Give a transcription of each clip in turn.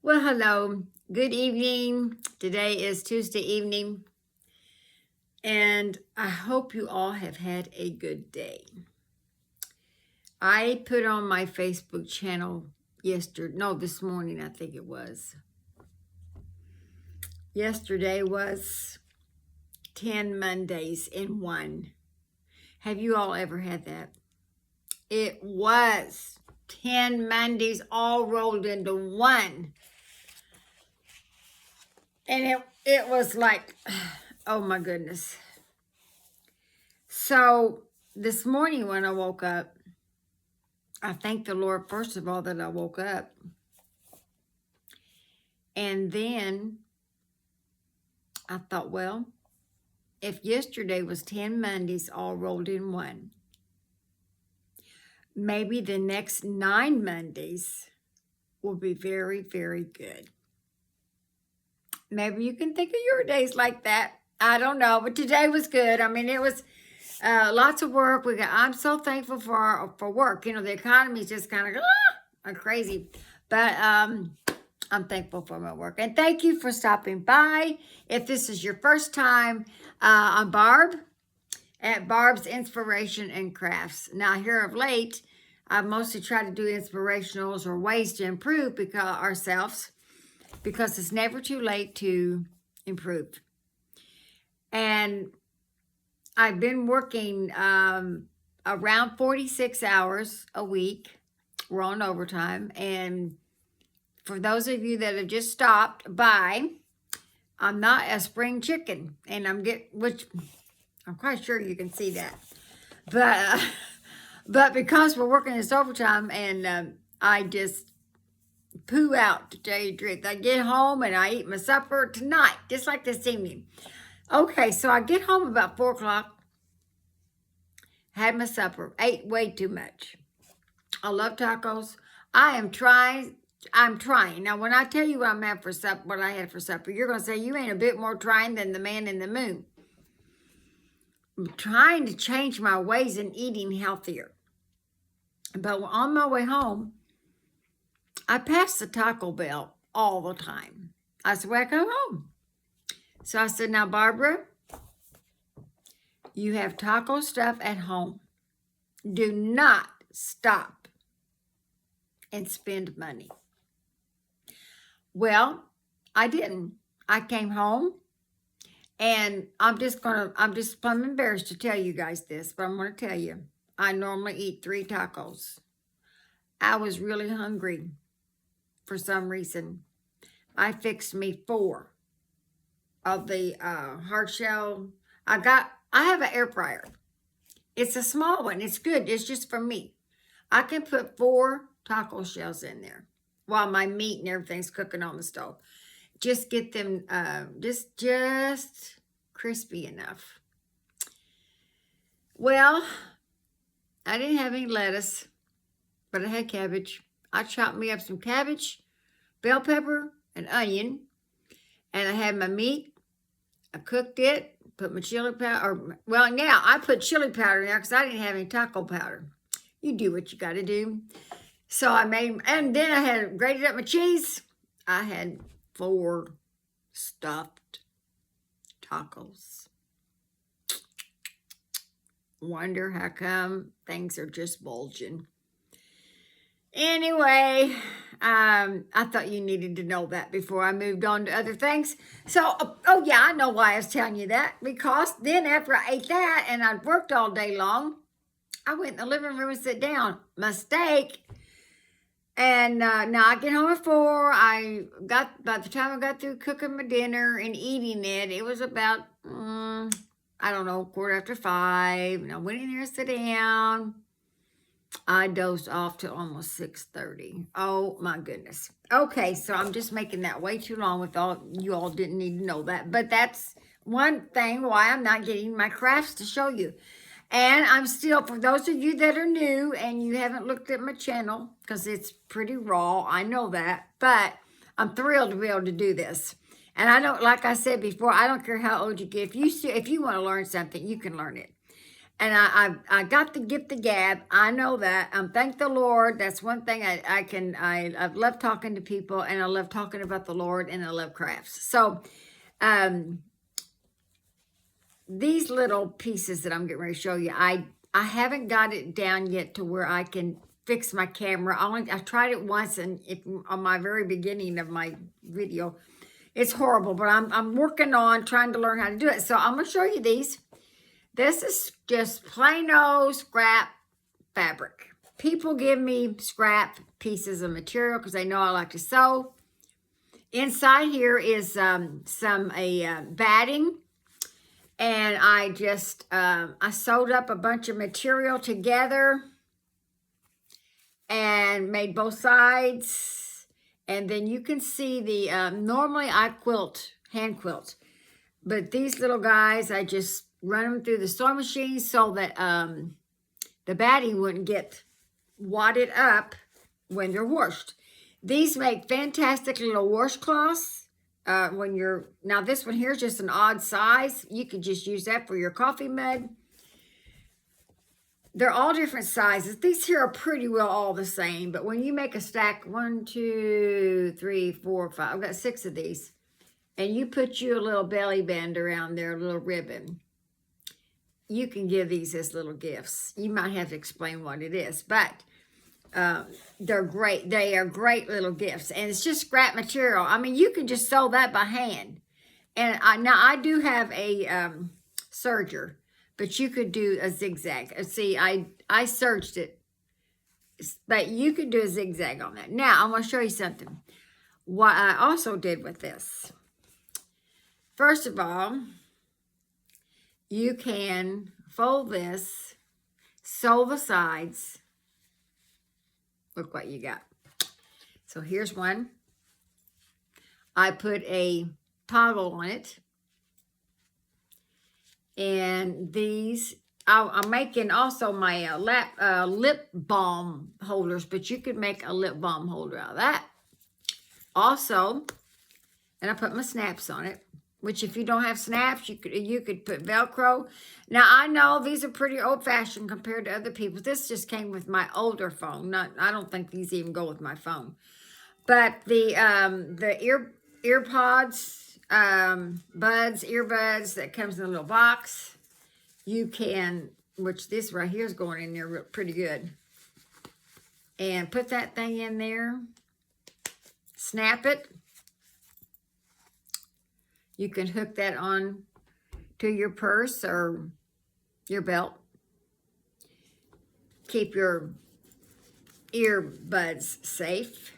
Well, hello. Good evening. Today is Tuesday evening, and I hope you all have had a good day. I put on my Facebook channel this morning, I think it was. Yesterday was 10 Mondays in one. Have you all ever had that? It was 10 Mondays all rolled into one. And it was like, oh my goodness. So this morning when I woke up, I thank the Lord, first of all, that I woke up. And then I thought, well, if yesterday was 10 Mondays all rolled in one, maybe the next 9 Mondays will be very, very good. Maybe you can think of your days like that. I don't know, but today was good. I mean, it was lots of work. I'm so thankful for work. You know, the economy is just kind of crazy, but I'm thankful for my work. And thank you for stopping by. If this is your first time, I'm Barb at Barb's Inspiration and Crafts. Now, here of late, I've mostly tried to do inspirationals or ways to improve ourselves, because it's never too late to improve. And I've been working around 46 hours a week. We're on overtime. And for those of you that have just stopped by, I'm not a spring chicken. And which I'm quite sure you can see that. But because we're working this overtime, and I just poo out, to tell you the truth. I get home and I eat my supper tonight, just like this evening. Okay, so I get home about 4 o'clock, had my supper, ate way too much. I love tacos. I'm trying. Now, when I tell you what I'm having for supper, what I had for supper, you're going to say you ain't a bit more trying than the man in the moon. I'm trying to change my ways in eating healthier. But on my way home, I pass the Taco Bell all the time. I said, well, I come home. So I said, now, Barbara, you have taco stuff at home. Do not stop and spend money. Well, I didn't. I came home, and I'm embarrassed to tell you guys this, but I'm going to tell you. I normally eat 3 tacos. I was really hungry for some reason. I fixed me 4 of the hard shell. I have an air fryer. It's a small one. It's good. It's just for me. I can put 4 taco shells in there while my meat and everything's cooking on the stove. Just get them just crispy enough. Well, I didn't have any lettuce, but I had cabbage. I chopped me up some cabbage, bell pepper, and onion, and I had my meat. I cooked it, put my chili powder, now I put chili powder in there because I didn't have any taco powder. You do what you got to do. So and then I had grated up my cheese. I had 4 stuffed tacos. Wonder how come things are just bulging. Anyway, I thought you needed to know that before I moved on to other things. So, oh yeah, I know why I was telling you that. Because then after I ate that and I'd worked all day long, I went in the living room and sat down. Mistake. And now I get home at 4. By the time I got through cooking my dinner and eating it, it was about, I don't know, 5:15. And I went in there and sat down. I dozed off till almost 6:30. Oh my goodness. Okay, so I'm just making that way too long with all. You all didn't need to know that. But that's one thing why I'm not getting my crafts to show you. And I'm still, for those of you that are new and you haven't looked at my channel, because it's pretty raw, I know that. But I'm thrilled to be able to do this. And I don't, like I said before, I don't care how old you get. If you want to learn something, you can learn it. And I got the gift of gab. I know that. Thank the Lord. That's one thing I love talking to people, and I love talking about the Lord, and I love crafts. So these little pieces that I'm getting ready to show you, I haven't got it down yet to where I can fix my camera. I tried it once, and on my very beginning of my video, it's horrible. But I'm working on trying to learn how to do it. So I'm gonna show you these. This is just plain old scrap fabric. People give me scrap pieces of material because they know I like to sew. Inside here is some batting. And I just, I sewed up a bunch of material together and made both sides. And then you can see the, normally I quilt, hand quilt. But these little guys, I just run them through the sewing machine so that the batting wouldn't get wadded up when they're washed. These make fantastic little washcloths. When you're, now this one here is just an odd size. You could just use that for your coffee mug. They're all different sizes. These here are pretty well all the same, but when you make a stack, 1, 2, 3, 4, 5, I've got 6 of these, and you put you a little belly band around there, a little ribbon, you can give these as little gifts. You might have to explain what it is, but they're great. They are great little gifts, and it's just scrap material. I mean, you can just sew that by hand. And now I do have a serger, but you could do a zigzag. See, I serged it, but you could do a zigzag on that. Now I'm going to show you something. What I also did with this. First of all, you can fold this, sew the sides. Look what you got. So here's one. I put a toggle on it. And these, I'm making also my lip balm holders, but you could make a lip balm holder out of that. Also, and I put my snaps on it, which if you don't have snaps, you could put Velcro. Now, I know these are pretty old-fashioned compared to other people's. This just came with my older phone. I don't think these even go with my phone. But the earpods, earbuds that comes in a little box, you can, which this right here is going in there pretty good. And put that thing in there. Snap it. You can hook that on to your purse or your belt. Keep your earbuds safe.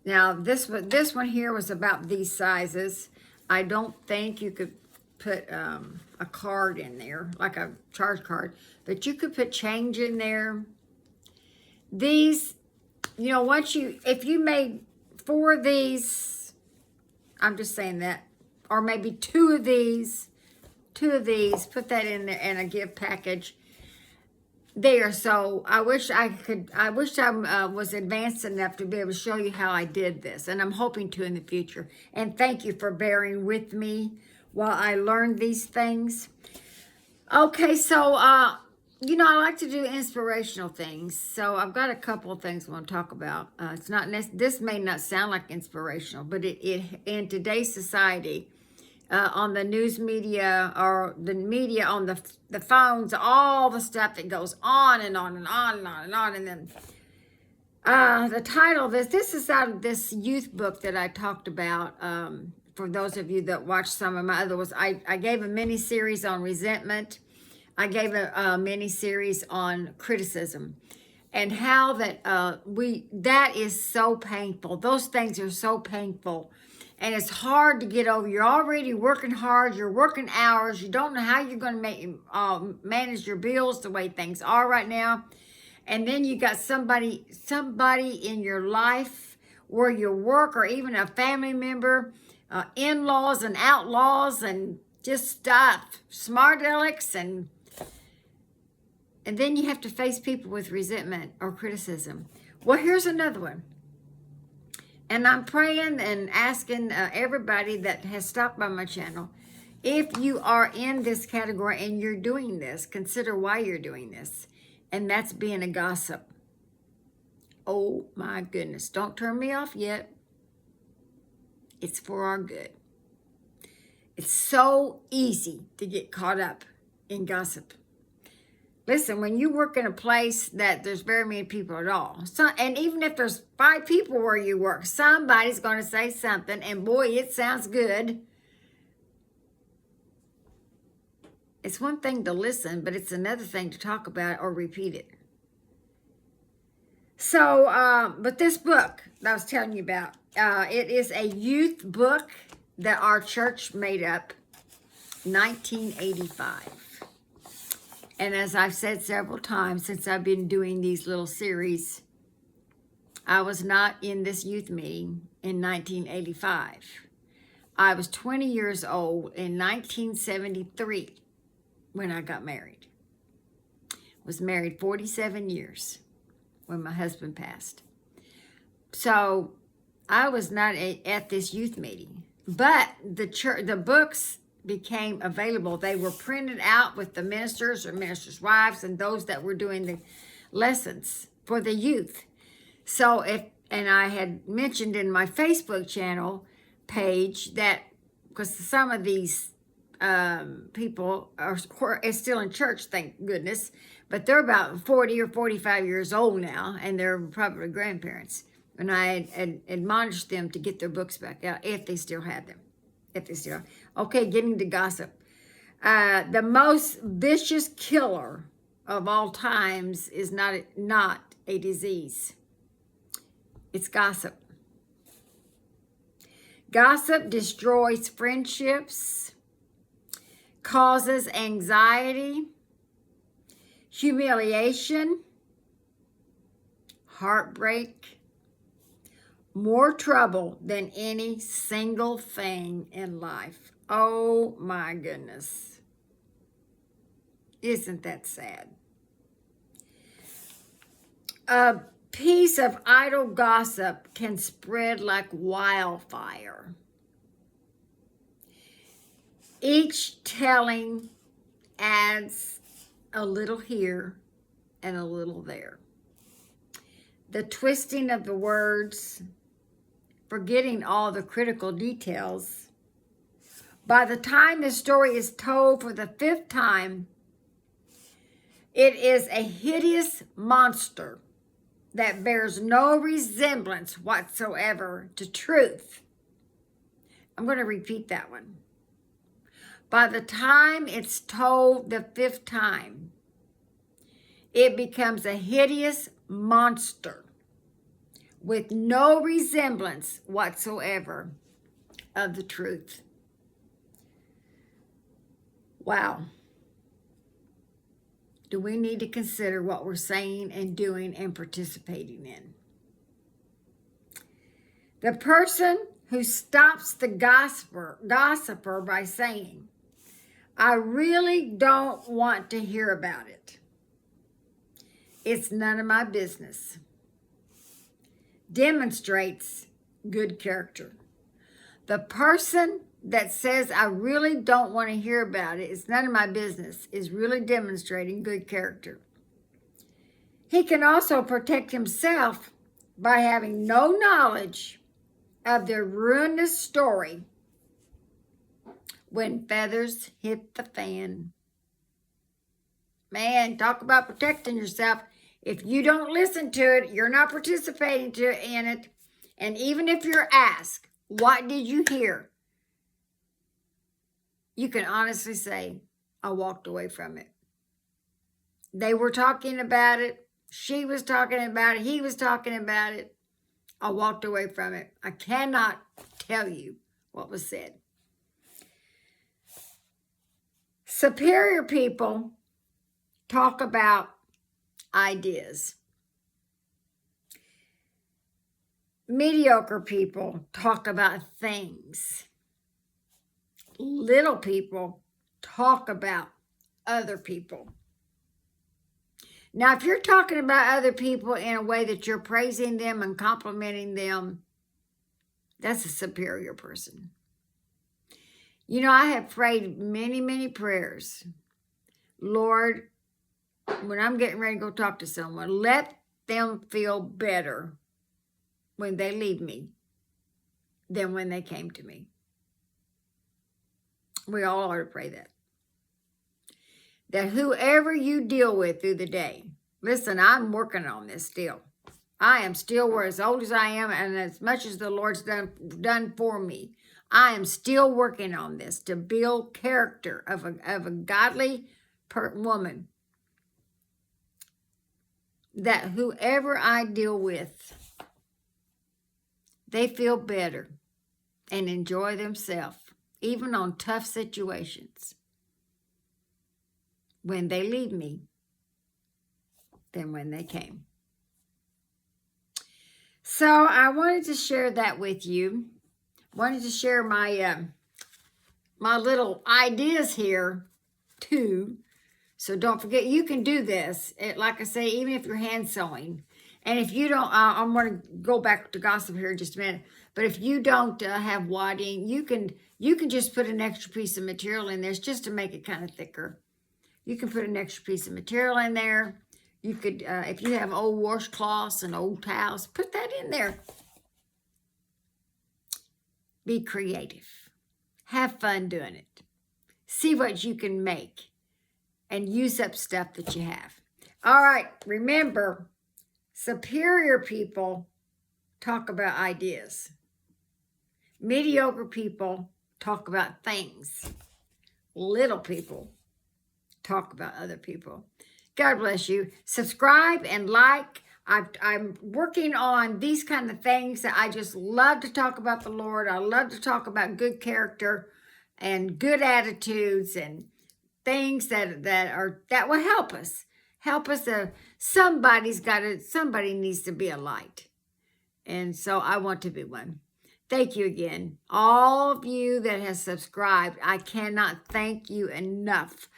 Now, this one here was about these sizes. I don't think you could put a card in there, like a charge card, but you could put change in there. These, you know, if you made 4 of these, I'm just saying that, or maybe 2 of these, put that in there in a gift package. They are so, I wish I was advanced enough to be able to show you how I did this, and I'm hoping to in the future. And thank you for bearing with me while I learned these things. Okay, so, you know, I like to do inspirational things. So I've got a couple of things I want to talk about. It's not, this may not sound like inspirational, but it in today's society, on the news media or the media on the phones, all the stuff that goes on and on and on and on and on. And then the title of this is out of this youth book that I talked about. For those of you that watched some of my other ones, I gave a mini series on resentment. I gave a mini series on criticism and how that that is so painful. Those things are so painful. And it's hard to get over. You're already working hard. You're working hours. You don't know how you're going to manage your bills the way things are right now. And then you got somebody in your life where you work, or even a family member, in-laws and outlaws and just stuff, smart alecks, and then you have to face people with resentment or criticism. Well, here's another one. And I'm praying and asking everybody that has stopped by my channel, If you are in this category and you're doing this, consider why you're doing this. And that's being a gossip. Oh my goodness. Don't turn me off yet. It's for our good. It's so easy to get caught up in gossip. Listen, when you work in a place that there's very many people at all, and even if there's 5 people where you work, somebody's going to say something, and boy, it sounds good. It's one thing to listen, but it's another thing to talk about it or repeat it. So, but this book that I was telling you about, it is a youth book that our church made up, 1985. And as I've said several times since I've been doing these little series, I was not in this youth meeting in 1985. I was 20 years old in 1973 when I got married. Was married 47 years when my husband passed. So I was not at this youth meeting, but the books became available. They were printed out with the ministers or ministers' wives and those that were doing the lessons for the youth. So and I had mentioned in my Facebook channel page that, because some of these people are still in church, thank goodness, but they're about 40 or 45 years old now, and they're probably grandparents. And I had admonished them to get their books back out if they still had them. Okay, getting to gossip. The most vicious killer of all times is not a disease. It's gossip. Gossip destroys friendships, causes anxiety, humiliation, heartbreak, more trouble than any single thing in life. Oh my goodness. Isn't that sad? A piece of idle gossip can spread like wildfire. Each telling adds a little here and a little there. The twisting of the words, forgetting all the critical details. By the time the story is told for the 5th time, it is a hideous monster that bears no resemblance whatsoever to truth. I'm going to repeat that one. By the time it's told the 5th time, it becomes a hideous monster with no resemblance whatsoever of the truth. Wow. Do we need to consider what we're saying and doing and participating in? The person who stops the gossiper by saying, I really don't want to hear about it. It's none of my business. Demonstrates good character. The person that says, I really don't want to hear about it, it's none of my business, is really demonstrating good character. He can also protect himself by having no knowledge of the ruinous story when feathers hit the fan. Man, talk about protecting yourself. If you don't listen to it, you're not participating in it. And even if you're asked, what did you hear? You can honestly say, I walked away from it. They were talking about it. She was talking about it. He was talking about it. I walked away from it. I cannot tell you what was said. Superior people talk about ideas. Mediocre people talk about things. Little people talk about other people. Now, if you're talking about other people in a way that you're praising them and complimenting them, that's a superior person. You know, I have prayed many, many prayers. Lord, when I'm getting ready to go talk to someone, let them feel better when they leave me than when they came to me. We all ought to pray that. That whoever you deal with through the day, listen, I'm working on this still. I am still as old as I am, and as much as the Lord's done for me, I am still working on this to build character of a godly woman. That whoever I deal with, they feel better and enjoy themselves, even on tough situations, when they leave me than when they came. So I wanted to share that with you. Wanted to share my my little ideas here too. So don't forget, you can do this. Like I say, even if you're hand sewing. And if you don't, I'm going to go back to gossip here in just a minute. But if you don't have wadding, you can just put an extra piece of material in there just to make it kind of thicker. You can put an extra piece of material in there. You could, if you have old washcloths and old towels, put that in there. Be creative. Have fun doing it. See what you can make and use up stuff that you have. All right, remember, superior people talk about ideas. Mediocre people talk about things. Little people talk about other people. God bless you. Subscribe and like. I'm working on these kind of things that I just love to talk about the Lord. I love to talk about good character and good attitudes and things that will help us. Help us. Somebody needs to be a light. And so I want to be one. Thank you again. All of you that have subscribed, I cannot thank you enough.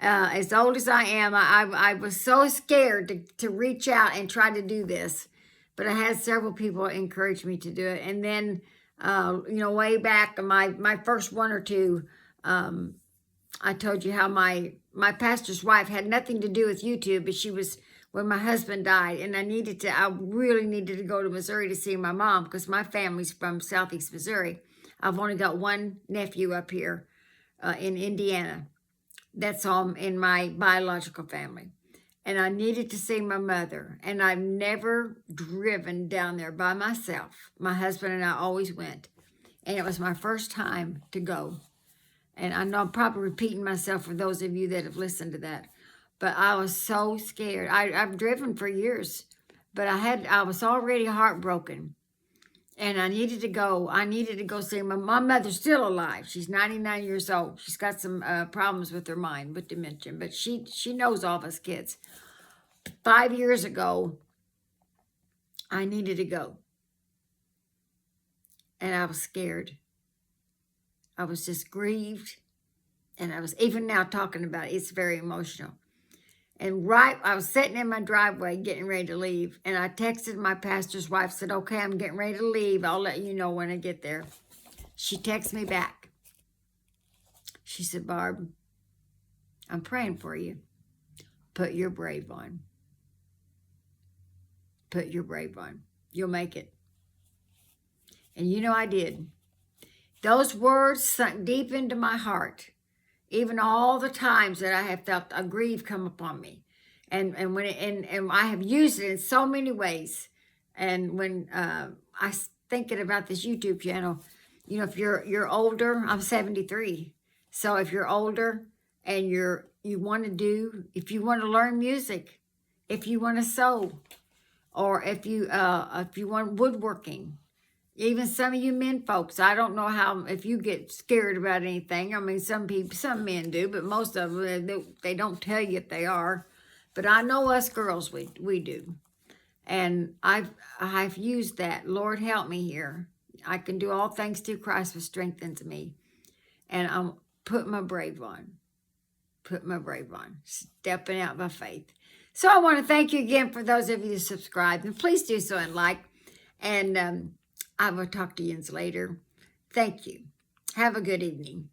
As old as I am, I was so scared to reach out and try to do this. But I had several people encourage me to do it. And then, way back, my first one or two, I told you how my pastor's wife had nothing to do with YouTube, but she was when my husband died, and I really needed to go to Missouri to see my mom because my family's from Southeast Missouri. I've only got one nephew up here in Indiana. That's all in my biological family. And I needed to see my mother, and I've never driven down there by myself. My husband and I always went, and it was my first time to go. And I know I'm probably repeating myself for those of you that have listened to that. But I was so scared. I've driven for years. But I was already heartbroken. And I needed to go. I needed to go see my mother's still alive. She's 99 years old. She's got some problems with her mind, with dementia. But she knows all of us kids. 5 years ago, I needed to go. And I was scared. I was just grieved, and I was even now talking about it. It's very emotional. And I was sitting in my driveway getting ready to leave, and I texted my pastor's wife, said, okay, I'm getting ready to leave. I'll let you know when I get there. She texted me back. She said, Barb, I'm praying for you. Put your brave on. Put your brave on. You'll make it. And you know I did. Those words sunk deep into my heart, even all the times that I have felt a grief come upon me. And I have used it in so many ways. And when I was thinking about this YouTube channel, if you're older, I'm 73. So if you're older and if you want to learn music, if you want to sew, or if you want woodworking, even some of you men folks, I don't know if you get scared about anything. I mean, some men do, but most of them, they don't tell you if they are. But I know us girls, we do. And I've used that. Lord, help me here. I can do all things through Christ who strengthens me. And I'm putting my brave on. Put my brave on. Stepping out by faith. So I want to thank you again for those of you who subscribed. And please do so and like. And I will talk to you later. Thank you. Have a good evening.